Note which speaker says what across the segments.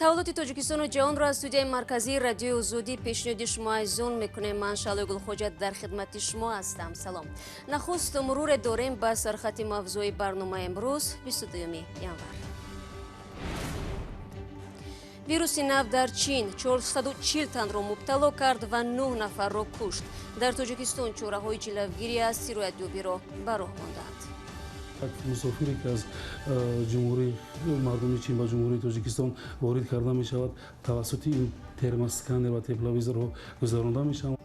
Speaker 1: таваллути тоҷикистону ҷаҳонро аз студияи марказии радиои озодӣ пешниҳоди шумо айзон мекунем. Ман Шаълои Гулхоҷа дар хидмати шумо ҳастам. салом. Нахуст муруре дорем ба сархати мавзӯи барномаи имрӯз 22 январ. вируси нав дар чин 440 танро мубтало кард ва 9 нафарро кушт. дар тоҷикистон чораҳои ҷилавгирӣ аз сироятёбиро ба роҳ монданд.
Speaker 2: мусофире ки аз ҷумҳурии мардуми чин ба ҷумҳурии тоҷикистон ворид карда мешавад тавассути ин термосканер ва тепловизорҳо гузаронда мешавад.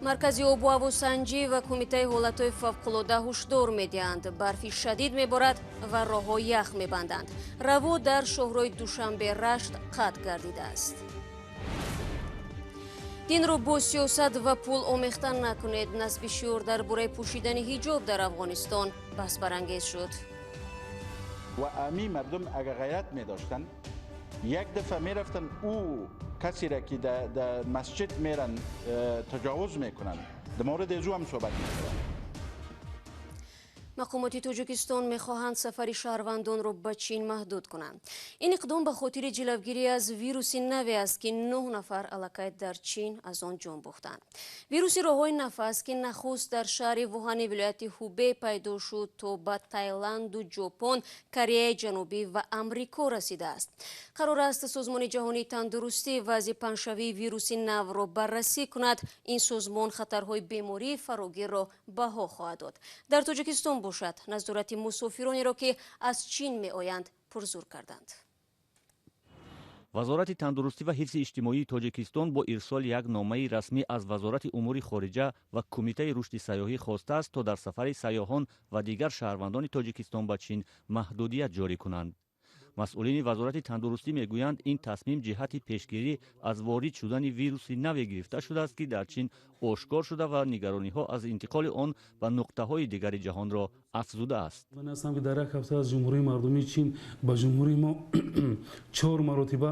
Speaker 1: маркази обу ҳавосанҷӣ ва кумитаи ҳолатҳои фавқулода ҳушдор медиҳанд. барфи шадид меборад ва роҳҳо ях мебанданд. раво дар шоҳрои душанбе рашт қатъ гардидааст. динро бо сиёсат ва пул омехта накунед. насби шиёр дар бораи пӯшидани ҳиҷоб дар афғонистон баҳсбарангез шуд.
Speaker 3: و امی مردم اگر غیرت می داشتن یک دفعه می رفتن او کسی را که در مسجد میرن تجاوز میکنن در مورد ازو هم صحبت میکنن.
Speaker 1: мақомоти тоҷикистон мехоҳанд сафари шаҳрвандонро ба чин маҳдуд кунанд. ин иқдом ба хотири ҷилавгирӣ аз вируси наве аст ки 9 нафар аллакай дар чин аз он ҷон бохтанд. вируси роҳҳои нафас ки нахуст дар шаҳри вуҳани вилояти ҳубей пайдо шуд то ба Таиланду, ҷопон, Кореяи ҷанубӣ ва Амрико расидааст. қарор аст созмони ҷаҳонии тандурустӣ вазъи паҳншавии вируси навро баррасӣ кунад. ин созмон хатарҳои бемории фарогирро баҳо хоҳад дод. дар тоҷикистон бошад назорати мусофиронеро ки аз чин меоянд пурзур карданд.
Speaker 4: вазорати тандурустӣ ва ҳифзи иҷтимоии тоҷикистон бо ирсоли як номаи расмӣ аз вазорати умури хориҷа ва кумитаи рушди сайёҳӣ хостааст то дар сафари сайёҳон ва дигар шаҳрвандони тоҷикистон ба чин маҳдудият ҷорӣ кунанд. масъулини вазорати тандурустӣ мегӯянд ин тасмим ҷиҳати пешгирӣ аз ворид шудани вируси наве гирифта шудааст ки дар чин ошкор шуда ва нигарониҳо аз интиқоли он ба нуқтаҳои дигари ҷаҳонро афзудааст.
Speaker 2: ман ҳастам ки дар як ҳафта аз ҷумҳурии мардумии чин ба ҷумҳурии мо 4 маротиба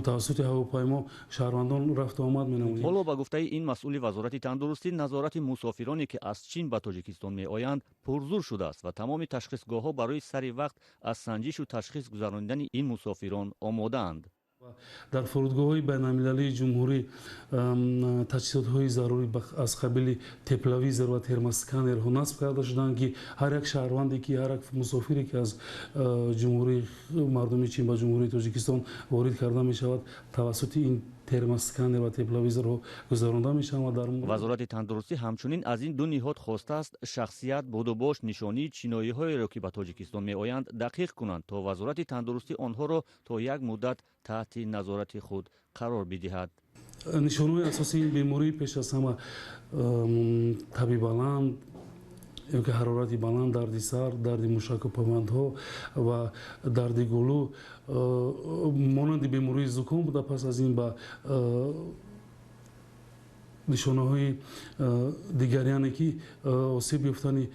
Speaker 2: тавассути ҳавопаймо шаҳрвандон рафту омад менамоянд.
Speaker 4: ҳоло ба гуфтаи ин масъули вазорати тандурустӣ назорати мусофироне ки аз чин ба тоҷикистон меоянд пурзур шудааст ва тамоми ташхисгоҳҳо барои сари вақт аз санҷишу ташхис гузарондани ин мусофирон омодаанд.
Speaker 2: дар фурудгоҳҳои байналмилалии ҷумҳурӣ таҷҳизотҳои зарурӣ аз қабили тепловизор ва термосканерҳо насб карда шуданд ки ҳар як шаҳрванде ки ҳар як мусофире ки аз ҷумҳурии мардуми чин ба ҷумҳурии тоҷикистон ворид карда мешавад тавассути ин термосканер ва тепловизорҳо гузаронда мешавад.
Speaker 4: вазорати тандурустӣ ҳамчунин аз ин ду ниҳод хостааст шахсият будубош нишонии чиноиҳоеро ки ба тоҷикистон меоянд дақиқ кунанд то вазорати тандурустӣ онҳоро то як муддат таҳти назорати худ қарор бидиҳад.
Speaker 2: нишонаҳои асосии ин беморӣ пеш аз ҳама таби баланд, ки ҳарорати баланд, дарди сар, дарди мушаку пайвандҳо ва дарди гулӯ монанди бемории зуком буда. пас аз ин ба нишонаҳои дигар яъне ки осеб ёфтани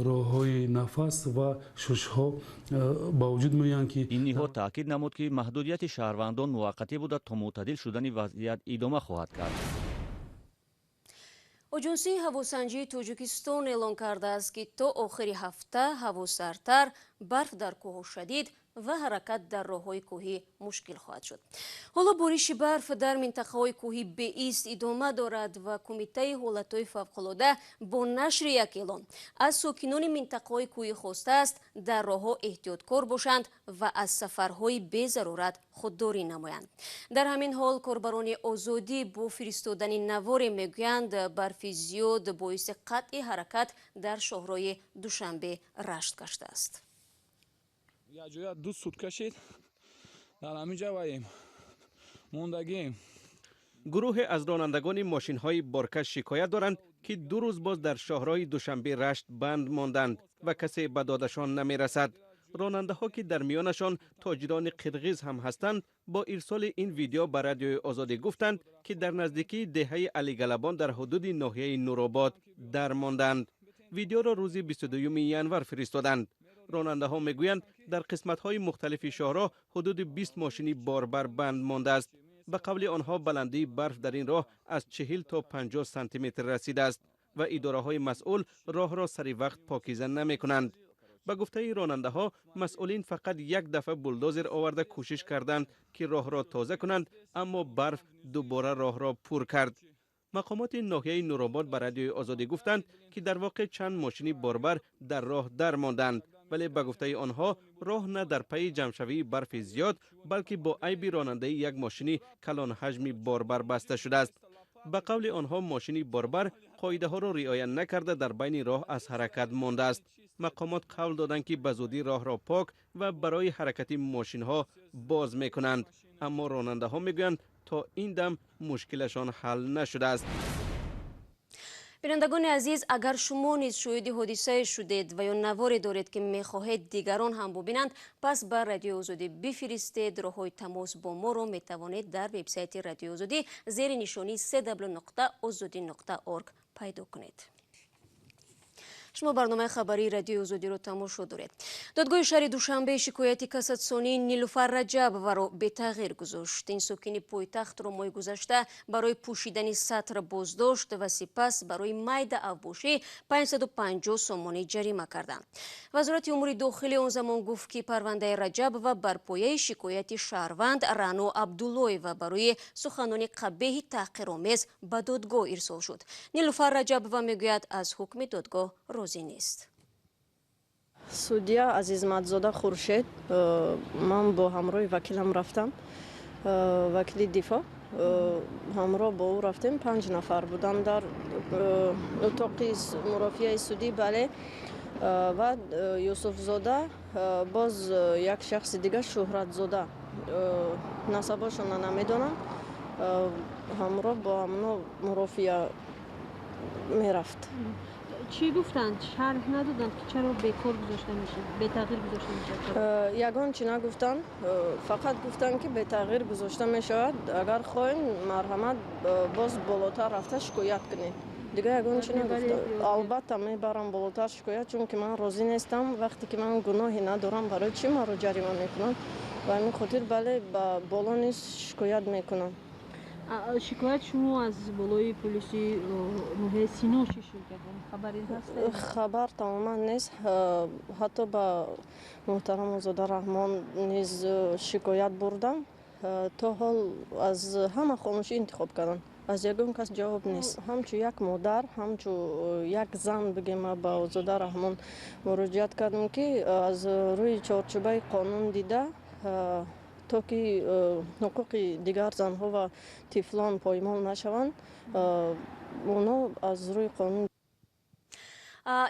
Speaker 2: роҳҳои нафас ва шушҳо ба вуҷуд меоянд ки
Speaker 4: ин ниҳод таъкид намуд ки маҳдудияти шаҳрвандон муваққатӣ буда то мӯътадил шудани вазъият идома хоҳад кард.
Speaker 1: оҷонсии ҳавосанҷии тоҷикистон эълон кардааст ки то охири ҳафта ҳаво сардтар, барф дар кӯҳҳо шадид ва ҳаракат дар роҳҳои кӯҳӣ мушкил хоҳад шуд. ҳоло бориши барф дар минтақаҳои кӯҳӣ беист идома дорад ва кумитаи ҳолатҳои фавқулода бо нашри як эълон аз сокинони минтақаҳои кӯҳӣ хостааст дар роҳҳо эҳтиёткор бошанд ва аз сафарҳои безарурат худдорӣ намоянд. дар ҳамин ҳол корбарони озодӣ бо фиристодани наворе мегӯянд барфи зиёд боиси қатъи ҳаракат дар шоҳрои душанбе рашт гаштааст.
Speaker 5: якҷоя 2 сутка шид дар ҳамин ҷа ваем мондагием.
Speaker 6: гурӯҳе аз ронандагони мошинҳои боркаш шикоят доранд ки 2 рӯз боз дар шоҳрои душанбе рашт банд монданд ва касе ба додашон намерасад. ронандаҳо ки дар миёнашон тоҷирони қирғиз ҳам ҳастанд бо ирсоли ин видео ба радиои озодӣ гуфтанд ки дар наздикии деҳаи алигалабон дар ҳудуди ноҳияи нуробод дар монданд. видеоро рӯзи 22 январ фиристоданд. ронандаҳо мегӯянд дар қисматҳои мухталифи шоҳро ҳудуди 20 мошини борбар банд мондааст. ба қавли онҳо баландии барф дар ин роҳ аз 40 то 50 сантиметр расидааст ва идораҳои масъул роҳро сари вақт покиза намекунанд. به گفته راننده ها مسئولین فقط یک دفعه بولدوزر آورده کوشش کردند که راه را تازه کنند، اما برف دوباره راه را پر کرد. مقامات ناحیه نورآباد به رادیوی آزادی گفتند که در واقع چند ماشینی باربر در راه در ماندند، ولی به گفته آنها راه نه در پی جمع‌شوی برف زیاد بلکه با عیب رانندگی یک ماشینی کلان حجمی باربر بسته شده است. به قول آنها ماشینی باربر قاعده ها را رعایت نکرده در بین راه از حرکت مانده است. مقامات قول دادند که به زودی راه را پاک و برای حرکت ماشین ها باز میکنند، اما راننده ها میگویند تا این دم مشکلشان حل نشده است.
Speaker 1: بینندگان عزیز، اگر شما نیز شاهد حادثه شدید و یا نواری دارید که میخواهید دیگران هم ببینند، پس بر رادیو آزادی بفرستید. راههای تماس با ما را میتوانید در وبسایت رادیو آزادی زیر نشانی www.azadi.org پیدا کنید. شما برنامه خبری رادیو آزادی رو تماشا دارید. دادگاه شهر دوشنبه شکایت کاساتسیونی نیلوفر رجب را به تغییر گذاشت. این ساکن پایتخت را ماه گذشته برای پوشیدن سطر بازداشت و سپس برای مید اوباشی 550 سومانی جریمه کردند. وزارت امور داخلی آن زمان گفت که پرونده رجب و بر پایه شکایت شهروند رانو عبدالله و برای سخنان قبیح تحقیرآمیز به دادگاه ارسال شد. نیلوفر رجب و میگوید از حکم دادگاه راضی نیست.
Speaker 7: судья Азизматзода Хуршед من با همراه وکیلم رفتم، وکیل دفاع همراه با او رفتیم. 5 نفر بودم در اتاق مرافعه سودی. بله، و یوسف زاده باز یک شخص دیگر شهرت زاده نسباشون نمیدونم، همراه با همون مرافعه میرفت.
Speaker 8: چی گفتند؟ شرح ندادند که چرا بیکار گذاشته میشه، به تغییر گذاشته میشه؟
Speaker 7: یگان چی نگفتن، فقط گفتن که به تغییر گذاشته میشود. اگر خواهین مرحمت باز بالاتر رفته شکایت کنید. دیگه یگان چی نگفتن. البته میبرم بالاتر شکایت، چون که من راضی نیستم. وقتی که من گناهی ندارم برای چی من رو جریمه میکنم؟ و همین خاطر بله با بالا نیست شکایت میکنم.
Speaker 8: شکایت شما از بالای پلیسی نوحه سینا چی شد؟ خبری هست؟
Speaker 7: خبر تماما نیست. حتی با محترم آزاده رحمان نیز شکایت بردم. تا حال از همه خاموشی انتخاب کردن، از یگان کس جواب نیست. همچو یک مادر، همچو یک زن بگیم با آزاده رحمان مراجعت کردم که از روی چارچوبه قانون دیده تا که حقوق دیگر زنها و طفلان پایمال نشوند، اونا از روی قانون.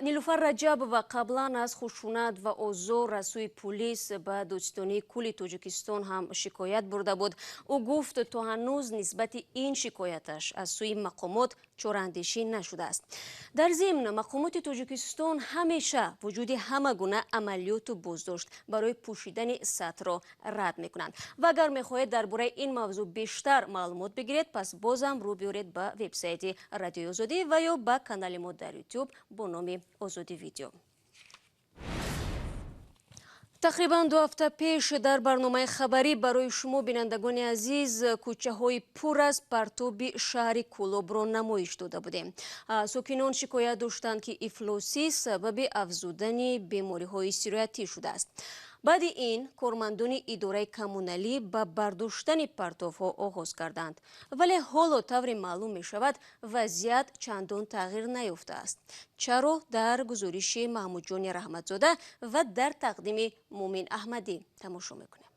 Speaker 1: نیلوفر رجب و قبلا از خشونت و آزار از سوی پلیس به دادستانی کل تاجیکستان هم شکایت برده بود. او گفت تا هنوز نسبت این شکایتش از سوی مقامات چراندیشی نشده است. در ضمن مقامات تاجیکستان همیشه وجود همه گونه عملیات و بازداشت برای پوشیدن سطر را رد میکنند. و اگر میخواهید درباره این موضوع بیشتر معلومات بگیرید، پس بازم رو بیارید به وبسایت رادیو آزادی و یا به کانال ما در یوتیوب با نام آزادی ویدیو. تقریبا 2 هفته پیش در برنامه خبری برای شما بینندگان عزیز کوچه های پر از پرتاب شهر کولوب را نمایش داده بودیم. ساکنان شکایت داشتند که افلاسی سبب افزودن بیماری های سرایتی شده است. بعد این کارمندان اداره کمونالی به برداشتن پرتاب‌ها آغاز کردند، ولی حالا طور معلوم می شود وضعیت چندان تغییر نیافته است. چرا؟ در گزارش محمود جان رحمتزاده و در تقدیم مومن احمدی تماشا میکنیم.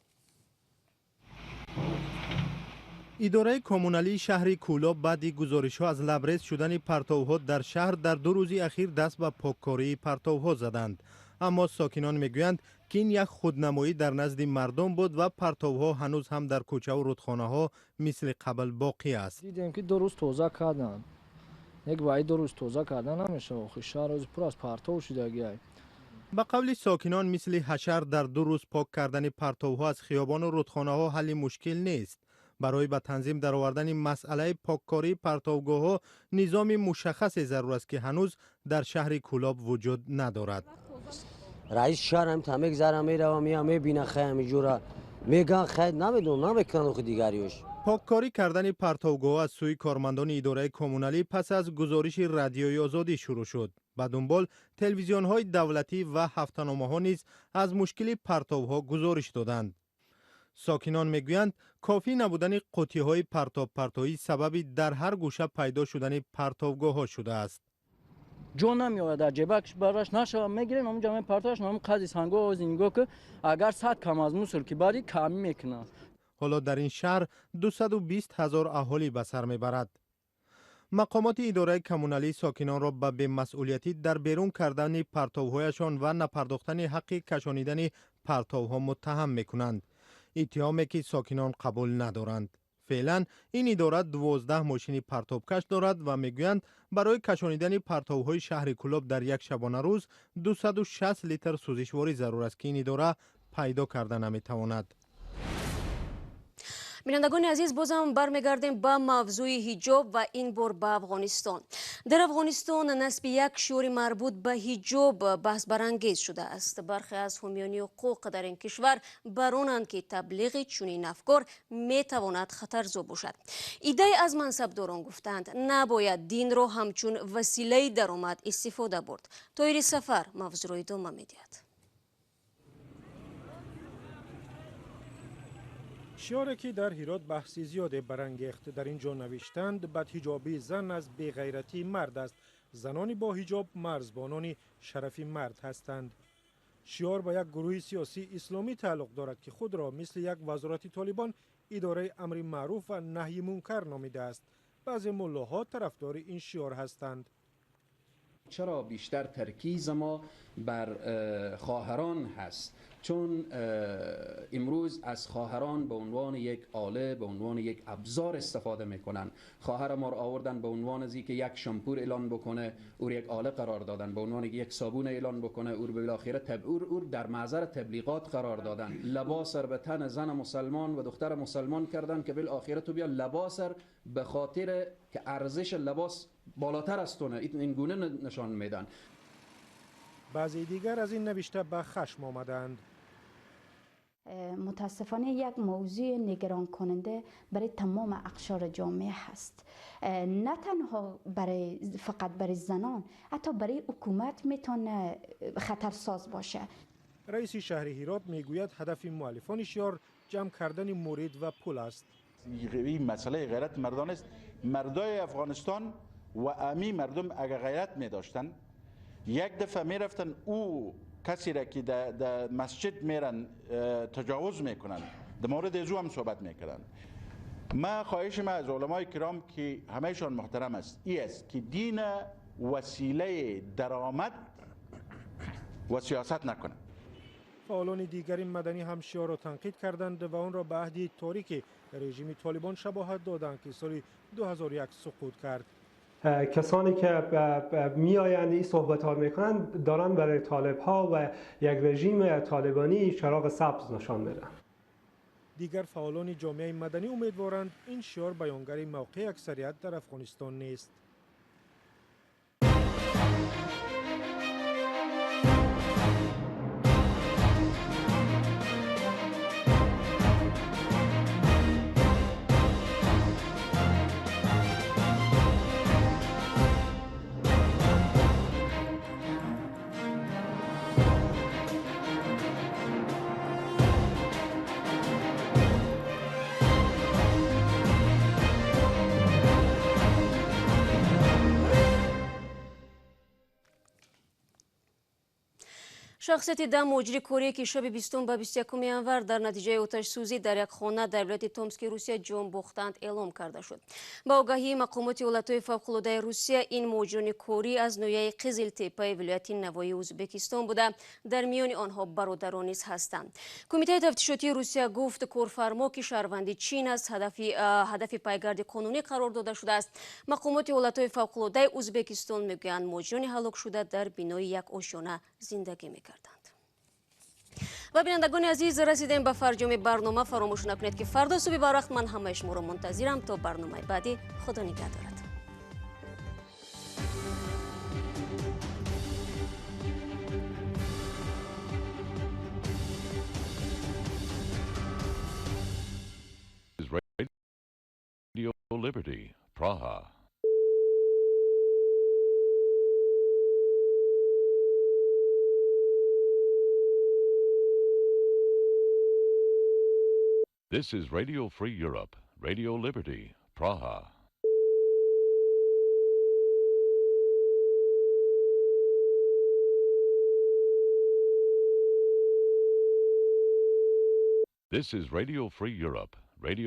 Speaker 9: اداره کمونالی شهر کولوب بعد گزارش‌ها از لبریز شدن پرتوها در شهر در 2 روز اخیر دست به پاککاری پرتوها زدند. اما ساکنان میگویند که این یک خودنمایی در نزد مردم بود و پرتوها هنوز هم در کوچه و رودخانه‌ها مثل قبل باقی است.
Speaker 10: دیدیم که 2 روز توزیع کردن. یک وای 2 روز توزیع کردن نمیشه. آخه شهر روز پر از پرتو شده گیاه.
Speaker 9: به قول ساکنان مثل حشر در 2 روز پاک کردن پرتوها از خیابان و رودخانه‌ها حل مشکل نیست. برای به تنظیم درآوردن مسئله پاککاری پرتوگاه‌ها نظام مشخص ضرور است که هنوز در شهر کولوب وجود ندارد.
Speaker 11: رئیس شهر هم تمیک زره میره و میبینه خیلی میجوره میگن خیلی نمیدون نمیکنن خود دیگریش
Speaker 9: پاککاری کردن پرتوگاه از سوی کارمندان اداره کمونالی پس از گزارش رادیوی آزادی شروع شد. به دنبال تلویزیون‌های دولتی و هفته‌نامه‌ها نیز از مشکل پرتوها گزارش دادند. ساکنان میگویند کافی نبودن قوطی‌های پرتویی سببی در هر گوشه پیدا شدن پرتوگاه‌ها شده است.
Speaker 12: جا نمیاد در جیبکش براش نشه میگیرن اون جمع پرتوش نام قضی سنگو و زینگو که اگر 100 کم از موسر که بعدی کمی میکنه.
Speaker 9: حالا در این شهر 220,000 اهالی به سر میبرد. مقامات اداره کمونالی ساکنان را به بی‌مسئولیتی در بیرون کردن پرتوهایشان و نپرداختن حق کشانیدن پرتوها متهم میکنند. اتهامی که ساکنان قبول ندارند. فعلا این اداره 12 ماشین پرتوکش دارد و میگویند برای کشانیدن پرتوهای شهر کلوب در یک شبانه روز 260 لیتر سوزشواری ضرور است که این اداره پیدا کرده نمیتواند.
Speaker 1: بینندگان عزیز، بازم برمیگردیم به موضوع حجاب و این بار به افغانستان. در افغانستان نصب یک شعار مربوط به حجاب بحث برانگیز شده است. برخی از حامیان حقوق در این کشور برانند که تبلیغ چنین افکار میتواند خطرزا باشد. ایده از منصبداران گفتند نباید دین را همچون وسیله درآمد استفاده برد. طاهر سفر موضوع را ادامه میدهد.
Speaker 13: شعاری که در هرات بحث زیاد برانگیخت. در اینجا نوشتند بدحجابی زن از بی‌غیرتی مرد است. زنانی با حجاب مرزبانان شرفی مرد هستند. شعار به یک گروه سیاسی اسلامی تعلق دارد که خود را مثل یک وزارت طالبان اداره امر معروف و نهی منکر نامیده است. بعضی ملاها طرفدار این شعار هستند.
Speaker 14: چرا بیشتر ترکیز ما بر خواهران هست؟ چون امروز از خواهران به عنوان یک آله، به عنوان یک ابزار استفاده میکنن. خواهر ما را آوردن به عنوان از که یک شامپور اعلان بکنه، او یک آله قرار دادن. به عنوان یک صابون اعلان بکنه، او به بالاخره او در معذر تبلیغات قرار دادن. لباس به تن زن مسلمان و دختر مسلمان کردن که بالاخره تو بیا لباس به خاطر که ارزش لباس بالاتر از تونه این گونه نشان میدن.
Speaker 13: بعضی دیگر از این نوشته به خشم آمدند.
Speaker 15: متاسفانه یک موضوع نگران کننده برای تمام اقشار جامعه هست. نه تنها فقط برای زنان، حتی برای حکومت میتونه خطرساز باشه.
Speaker 13: رئیس شهر هرات میگوید هدف مؤلفان شعار جمع کردن مرید و پول است.
Speaker 3: این مسئله غیرت مردان است. مردای افغانستان و امی مردم اگر غیرت می داشتن یک دفعه می رفتن او کسی را که در مسجد میرن تجاوز میکنن، در مورد ازو هم صحبت میکنن. ما خواهش ما از علمای کرام که همهشان محترم است ای است که دین وسیله درآمد و سیاست نکنه.
Speaker 13: فعالان دیگر مدنی هم شعار را تنقید کردند و آن را به عهد تاریک رژیم طالبان شباهت دادند که سال 2001 سقوط کرد.
Speaker 16: کسانی که می آیند این صحبت ها میکنند دارن برای طالب ها و یک رژیم طالبانی چراغ سبز نشان میدن.
Speaker 13: دیگر فعالان جامعه مدنی امیدوارند این شعار بیانگر موقع اکثریت در افغانستان نیست.
Speaker 1: شخصیت ده مجری کوری که شب 20 به 21 январ در نتیجه آتش سوزی در یک خانه در ولایت تومسک روسیه جان باختند اعلام کرده شد. با آگاهی مقامات ایالت‌های فوق‌العاده روسیه این مجرم کوری از نوعه قزل تپه ولایت نوایی ازبکستان بوده، در میان آنها برادران نیز هستند. کمیته تفتیشاتی روسیه گفت کارفرما که شهروند چین است هدف پایگرد قانونی قرار داده شده است. مقامات ایالت‌های فوق‌العاده ازبکستان میگویند مجرم هلاک شده در بینای یک آشیانه زندگی می‌کرد. و بینندگان عزیز رسیدیم به فرجام برنامه. فراموش نکنید که فردا صبح با وقت من همه شما را منتظرم تا برنامه بعدی. خدا نگهدارد.
Speaker 17: Liberty, Praha. This is Radio Free Europe, Radio Liberty, Praha. This is Radio Free Europe, Radio